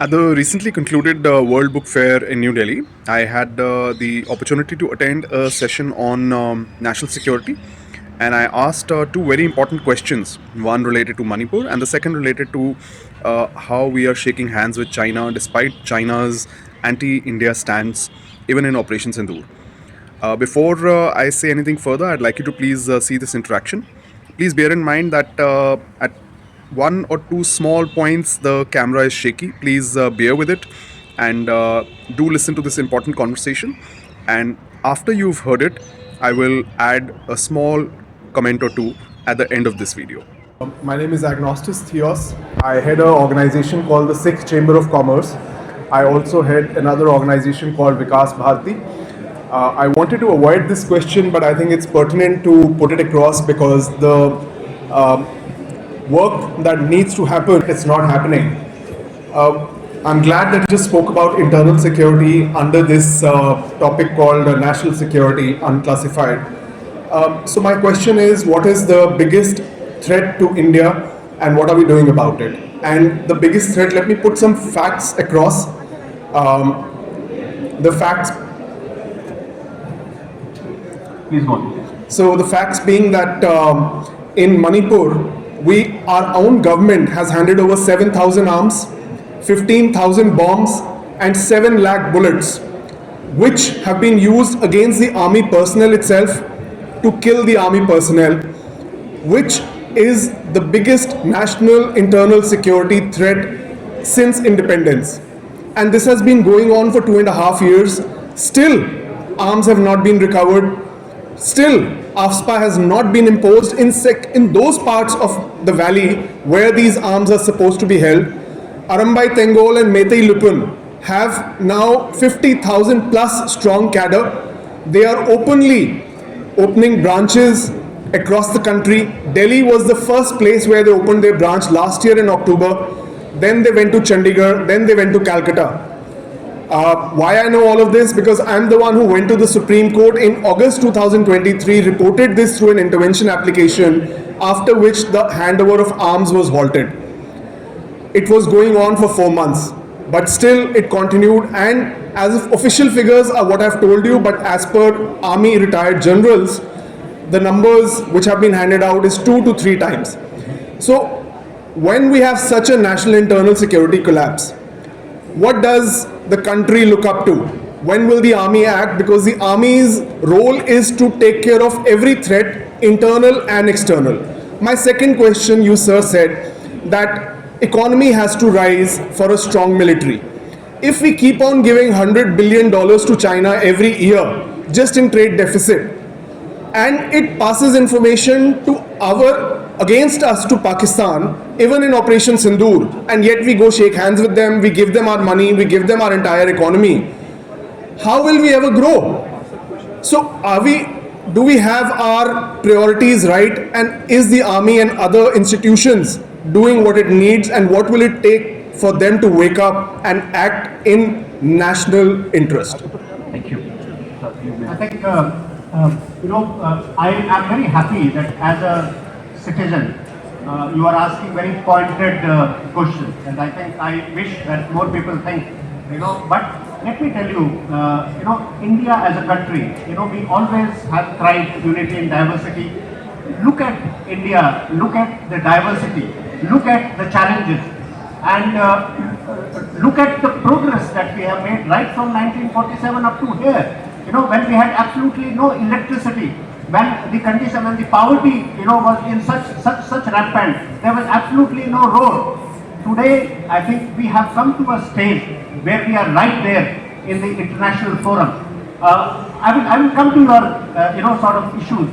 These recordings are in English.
At the recently concluded World Book Fair in New Delhi, I had the opportunity to attend a session on national security, and I asked two very important questions. One related to Manipur, and the second related to how we are shaking hands with China despite China's anti-India stance, even in Operation Sindoor. Before I say anything further, I'd like you to please see this interaction. Please bear in mind that at one or two small points the camera is shaky. Please bear with it and do listen to this important conversation. And after you've heard it, I will add a small comment or two at the end of this video. My name is Agnostis Theos. I head an organization called the Sixth Chamber of Commerce. I also head another organization called Vikas Bharati. I wanted to avoid this question, but I think it's pertinent to put it across because the work that needs to happen is not happening. I'm glad that you just spoke about internal security under this topic called national security unclassified. So my question is, what is the biggest threat to India and what are we doing about it? And the biggest threat, let me put some facts across. The facts. Please go on. So the facts being that in Manipur, our own government has handed over 7,000 arms, 15,000 bombs, and 7 lakh bullets, which have been used against the army personnel itself to kill the army personnel, which is the biggest national internal security threat since independence. And this has been going on for 2.5 years. Still, arms have not been recovered. Still, AFSPA has not been imposed in those parts of the valley where these arms are supposed to be held. Arambai Tengol and Meitei Lupun have now 50,000 plus strong cadre. They are openly opening branches across the country. Delhi was the first place where they opened their branch last year in October. Then they went to Chandigarh, then they went to Calcutta. Why I know all of this? Because I'm the one who went to the Supreme Court in August 2023, reported this through an intervention application, after which the handover of arms was halted. It was going on for 4 months, but still it continued, and as if official figures are what I've told you, but as per army retired generals, the numbers which have been handed out is 2 to 3 times. So when we have such a national internal security collapse, what does the country look up to? When will the army act? Because the army's role is to take care of every threat, internal and external. My second question, you sir said that economy has to rise for a strong military. If we keep on giving $100 billion to China every year, just in trade deficit, and it passes information to against us to Pakistan, even in Operation Sindoor, and yet we go shake hands with them, we give them our money, we give them our entire economy. How will we ever grow? So do we have our priorities right, and is the army and other institutions doing what it needs, and what will it take for them to wake up and act in national interest? Thank you. I think, I am very happy that as a citizen, you are asking very pointed questions, and I think I wish that more people think, but let me tell you, India as a country, we always have tried unity and diversity. Look at India, look at the diversity, look at the challenges, and look at the progress that we have made right from 1947 up to here. When we had absolutely no electricity, when the condition and the poverty, was in such rampant, there was absolutely no road. Today, I think we have come to a stage where we are right there in the international forum. I will come to your, sort of issues.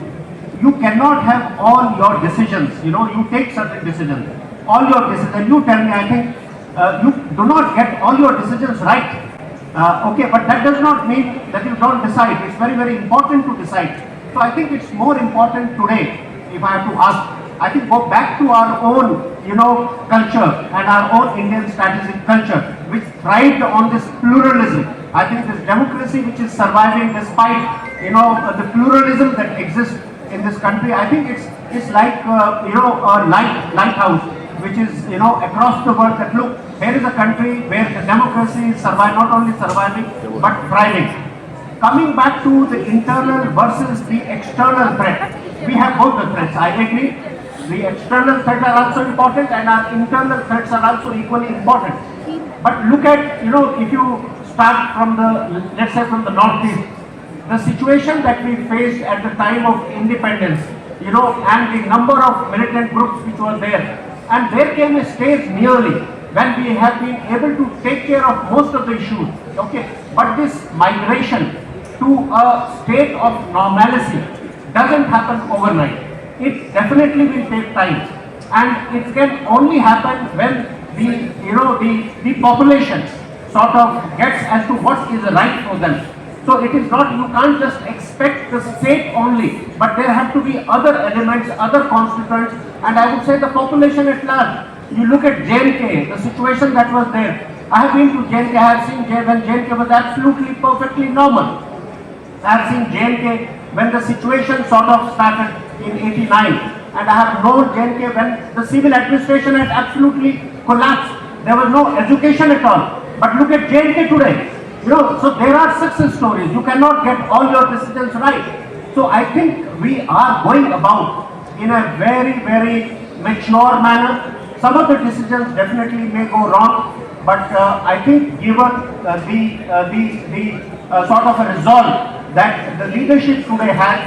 You cannot have all your decisions. You take certain decisions. All your decisions. You tell me. I think you do not get all your decisions right. Okay, but that does not mean that you don't decide. It's very, very important to decide. So I think it's more important today, if I have to ask, I think go back to our own, culture and our own Indian strategic culture, which thrived on this pluralism. I think this democracy which is surviving despite, the pluralism that exists in this country. I think it's like, a lighthouse, which is, across the world that look, Here is a country where the democracy is not only surviving but thriving. Coming back to the internal versus the external threat, we have both the threats. I agree. The external threats are also important, and our internal threats are also equally important. But look at, if you start from let's say from the northeast, the situation that we faced at the time of independence, and the number of militant groups which were there, and there came a stage nearly when we have been able to take care of most of the issues. Okay, but this migration to a state of normalcy doesn't happen overnight. It definitely will take time, and it can only happen when the population sort of gets as to what is right for them. So it is not, you can't just expect the state only, but there have to be other elements, other constituents, and I would say the population at large. You look at J&K, the situation that was there. I have been to J&K, I have seen when J&K was absolutely perfectly normal. I have seen J&K when the situation sort of started in 89, and I have known J&K when the civil administration had absolutely collapsed. There was no education at all. But look at J&K today. So there are success stories. You cannot get all your decisions right. So I think we are going about in a very, very mature manner. Some of the decisions definitely may go wrong, but I think given the sort of a resolve that the leadership today has,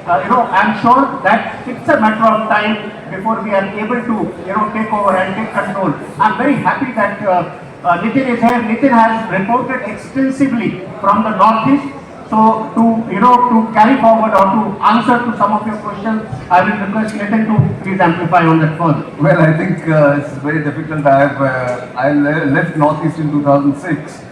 I'm sure that it's a matter of time before we are able to, take over and take control. I'm very happy that Nitin is here. Nitin has reported extensively from the northeast. So to carry forward or to answer to some of your questions, I will request Nitin to please amplify on that further. Well, I think it's very difficult. I left Northeast in 2006.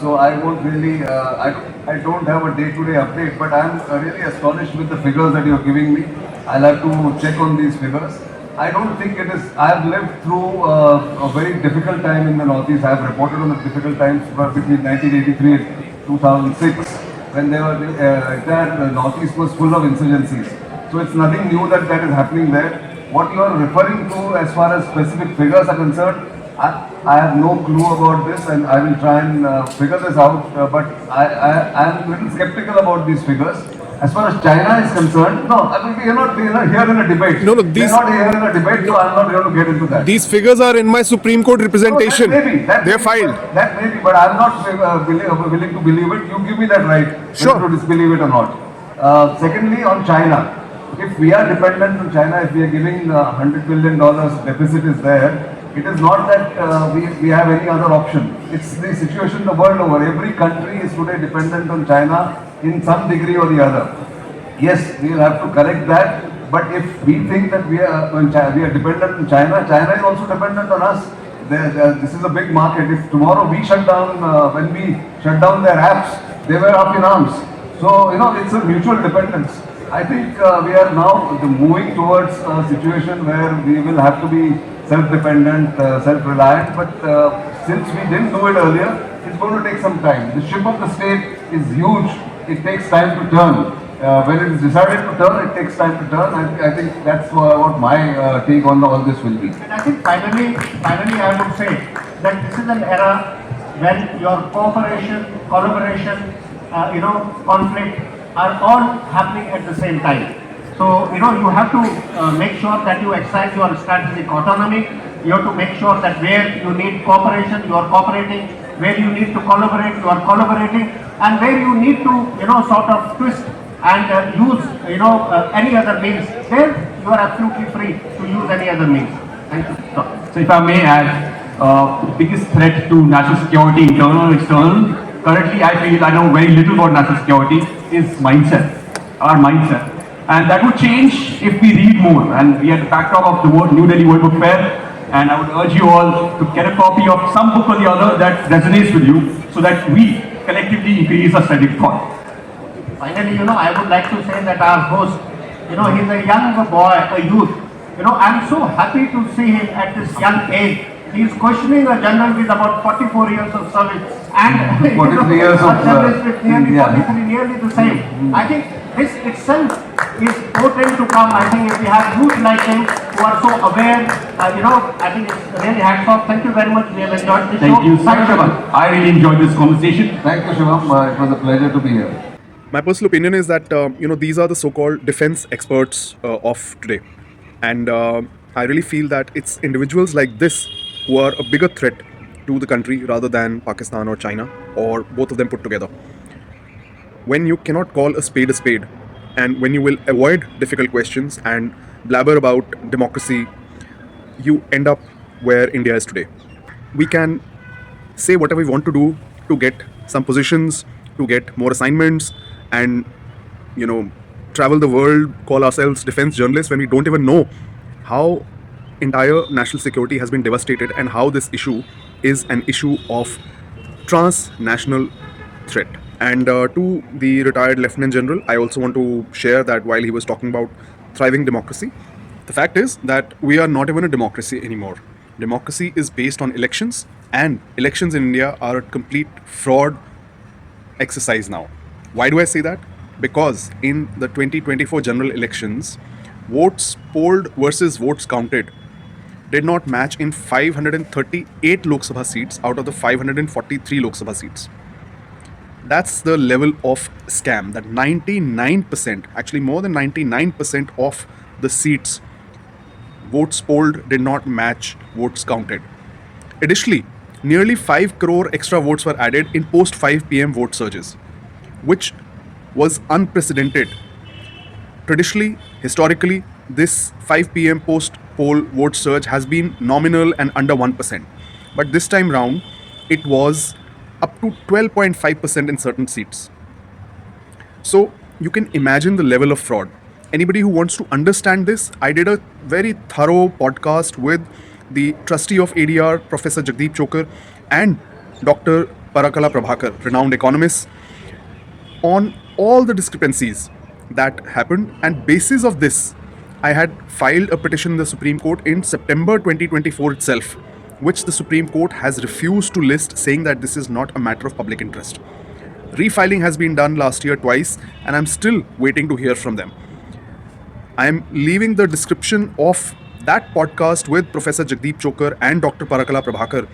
So I won't really, I don't have a day-to-day update, but I'm really astonished with the figures that you're giving me. I'll have to check on these figures. I don't think it is, I've lived through a very difficult time in the Northeast. I've reported on the difficult times between 1983 and 2006, when the entire Northeast was full of insurgencies. So it's nothing new that is happening there. What you are referring to as far as specific figures are concerned, I have no clue about this, and I will try and figure this out, but I am a little skeptical about these figures. As far as China is concerned, no, I mean, we are not here in a debate. No, we are not here in a debate, so I am not going to get into that. These figures are in my Supreme Court representation. No, they're filed. That may be, but I am not willing to believe it. You give me that right, sure, to disbelieve it or not. Secondly, on China, if we are dependent on China, if we are giving $100 billion deficit is there, it is not that we have any other option. It's the situation the world over. Every country is today dependent on China in some degree or the other. Yes, we will have to correct that. But if we think that we are dependent on China, China is also dependent on us. This is a big market. If tomorrow we shut down, when we shut down their apps, they were up in arms. So, it's a mutual dependence. I think we are now moving towards a situation where we will have to be self-dependent, self-reliant, but since we didn't do it earlier, it's going to take some time. The ship of the state is huge. It takes time to turn. When it is decided to turn, it takes time to turn. I think that's what my take on all this will be. And I think finally, I would say that this is an era when your cooperation, collaboration, conflict are all happening at the same time. So, you have to make sure that you exercise your strategic autonomy. You have to make sure that where you need cooperation, you are cooperating. Where you need to collaborate, you are collaborating. And where you need to, sort of twist and use, any other means, there you are absolutely free to use any other means. Thank you. So if I may add, the biggest threat to national security, internal and external, currently I know very little about national security, is mindset, our mindset. And that would change if we read more. And we are at the backdrop of the New Delhi World Book Fair. And I would urge you all to get a copy of some book or the other that resonates with you, so that we collectively increase our study thought. Finally, I would like to say that our host, he's a young boy, a youth. I'm so happy to see him at this young age. He's questioning a general with about 44 years of service and 43 years of service with nearly 43, nearly the same. I think this itself is potent to come. I think if we have youth like him who are so aware, I think it's really hats off. Thank you very much. We have enjoyed this show. Thank you so much, Shivam. I really enjoyed this conversation. Thank you, Shivam. It was a pleasure to be here. My personal opinion is that these are the so-called defense experts of today, and I really feel that it's individuals like this who are a bigger threat to the country rather than Pakistan or China or both of them put together. When you cannot call a spade, and when you will avoid difficult questions and blabber about democracy, you end up where India is today. We can say whatever we want to do to get some positions, to get more assignments, and travel the world, call ourselves defense journalists when we don't even know how entire national security has been devastated and how this issue is an issue of transnational threat. And to the retired Lieutenant General, I also want to share that while he was talking about thriving democracy, the fact is that we are not even a democracy anymore. Democracy is based on elections, and elections in India are a complete fraud exercise now. Why do I say that? Because in the 2024 general elections, votes polled versus votes counted did not match in 538 Lok Sabha seats out of the 543 Lok Sabha seats. That's the level of scam that 99%, actually more than 99% of the seats votes polled did not match votes counted. Additionally, nearly 5 crore extra votes were added in post 5 pm vote surges, which was unprecedented. Traditionally, historically, this 5 pm post poll vote surge has been nominal and under 1%. But this time round, it was up to 12.5% in certain seats. So you can imagine the level of fraud. Anybody who wants to understand this, I did a very thorough podcast with the trustee of ADR, Professor Jagdeep Chokar, and Dr. Parakala Prabhakar, renowned economists, on all the discrepancies that happened. And basis of this, I had filed a petition in the Supreme Court in September 2024 itself, which the Supreme Court has refused to list, saying that this is not a matter of public interest. Refiling has been done last year twice, and I'm still waiting to hear from them. I am leaving the description of that podcast with Professor Jagdeep Chokar and Dr. Parakala Prabhakar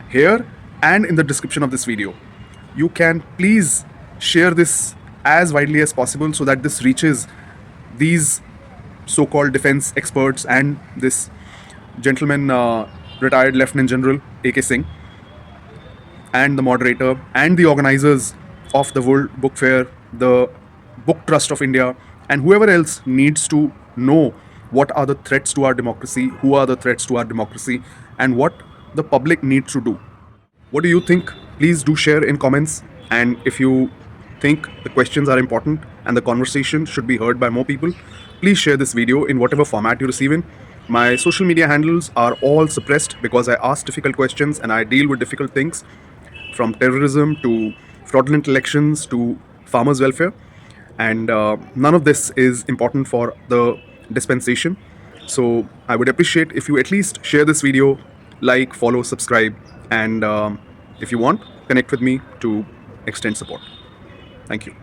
here and in the description of this video. You can please share this as widely as possible so that this reaches these so-called defense experts and this gentleman, retired Lieutenant General A.K. Singh, and the moderator and the organizers of the World Book Fair, the Book Trust of India, and whoever else needs to know what are the threats to our democracy, who are the threats to our democracy, and what the public needs to do. What do you think? Please do share in comments. And if you think the questions are important and the conversation should be heard by more people, please share this video in whatever format you receive in. My social media handles are all suppressed because I ask difficult questions and I deal with difficult things, from terrorism to fraudulent elections to farmers' welfare. And none of this is important for the dispensation. So I would appreciate if you at least share this video, like, follow, subscribe, and if you want, connect with me to extend support. Thank you.